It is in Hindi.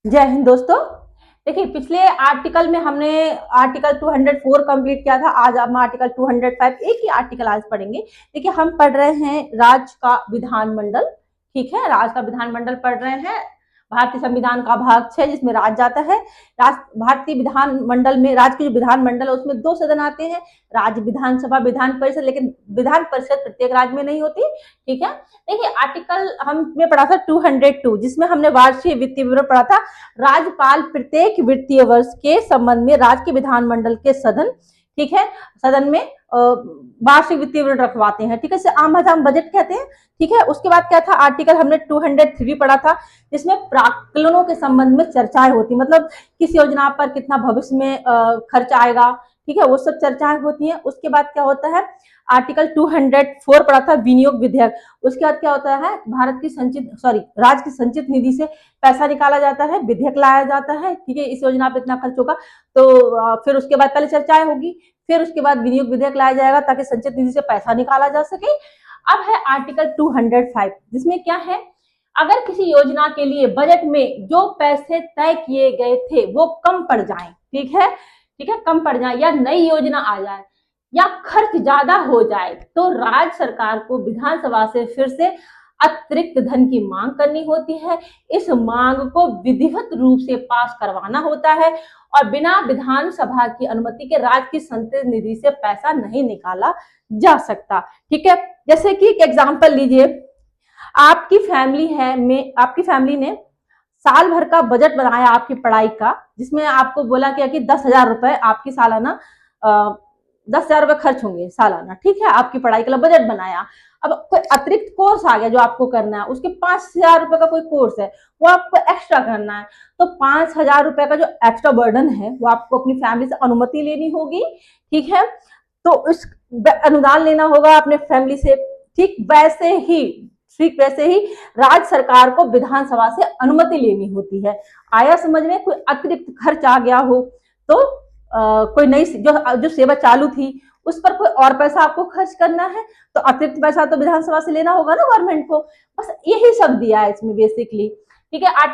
जय हिंद दोस्तों। देखिए, पिछले आर्टिकल में हमने आर्टिकल 204 कंप्लीट किया था। आज हम आर्टिकल 205 एक ही आर्टिकल आज पढ़ेंगे। देखिए, हम पढ़ रहे हैं राज का विधानमंडल। ठीक है, राज का विधानमंडल पढ़ रहे हैं। भारतीय संविधान का भाग 6 जिसमें राज जाता है। भारतीय विधानमंडल में राज के जो विधानमंडल है उसमें 2 सदन आते हैं, राज्य विधानसभा, विधान परिषद। लेकिन विधान परिषद प्रत्येक राज्य में नहीं होती। ठीक है, देखिए आर्टिकल हमने पढ़ा था 202 जिसमें हमने वार्षिक वित्तीय विवरण पढ़ा था। राज्यपाल प्रत्येक वित्तीय वर्ष के संबंध में राज्य के विधानमंडल के सदन, ठीक है, सदन में वार्षिक वित्तीय विवरण रखवाते हैं। ठीक है, इसे आम भाषा में बजट कहते हैं। ठीक है, उसके बाद क्या था, आर्टिकल हमने 203 पढ़ा था जिसमें प्राक्कलनों के संबंध में चर्चाएं होती, मतलब किस योजना पर कितना भविष्य में खर्च आएगा। ठीक है, वो सब चर्चाएं होती हैं। उसके बाद क्या होता है, आर्टिकल 204 पढ़ा था विनियोग विधेयक। उसके बाद क्या होता है, भारत की राज्य की संचित निधि से पैसा निकाला जाता है, विधेयक लाया जाता है। ठीक है, इस योजना पर इतना खर्च होगा तो फिर उसके बाद पहले चर्चाएं होगी, फिर उसके बाद विनियोग विधेयक लाया जाएगा ताकि संचित निधि से पैसा निकाला जा सके। अब है आर्टिकल 205 जिसमें क्या है, अगर किसी योजना के लिए बजट में जो पैसे तय किए गए थे वो कम पड़ जाए, ठीक है, कम पड़ जाए या नई योजना आ जाए या खर्च ज्यादा हो जाए तो राज्य सरकार को विधानसभा से फिर से अतिरिक्त धन की मांग करनी होती है। इस मांग को विधिवत रूप से पास करवाना होता है और बिना विधानसभा की अनुमति के राज्य की संचित निधि से पैसा नहीं निकाला जा सकता। ठीक है, जैसे कि एक एग्जांपल लीजिए, आपकी फैमिली ने साल भर का बजट बनाया आपकी पढ़ाई का, जिसमें आपको बोला गया कि 10,000 रुपए आपकी सालाना 10,000 रुपए खर्च होंगे सालाना। ठीक है, आपकी पढ़ाई के लिए बजट बनाया। अब कोई अतिरिक्त कोर्स आ गया जो आपको करना है, उसके 5,000 रुपए का कोई कोर्स है वो आपको एक्स्ट्रा करना है, तो 5,000 रुपए का जो एक्स्ट्रा बर्डन है वो आपको अपनी फैमिली से अनुमति लेनी होगी। ठीक है, तो इस अनुदान लेना होगा अपने फैमिली से। ठीक वैसे ही राज्य सरकार को विधानसभा से अनुमति लेनी होती है। आया समझ में, कोई अतिरिक्त खर्च आ गया हो तो कोई नई जो सेवा चालू थी उस पर कोई और पैसा आपको खर्च करना है तो अतिरिक्त पैसा तो विधानसभा से लेना होगा ना गवर्नमेंट को। बस यही सब दिया है इसमें बेसिकली। ठीक है, आर्टिकल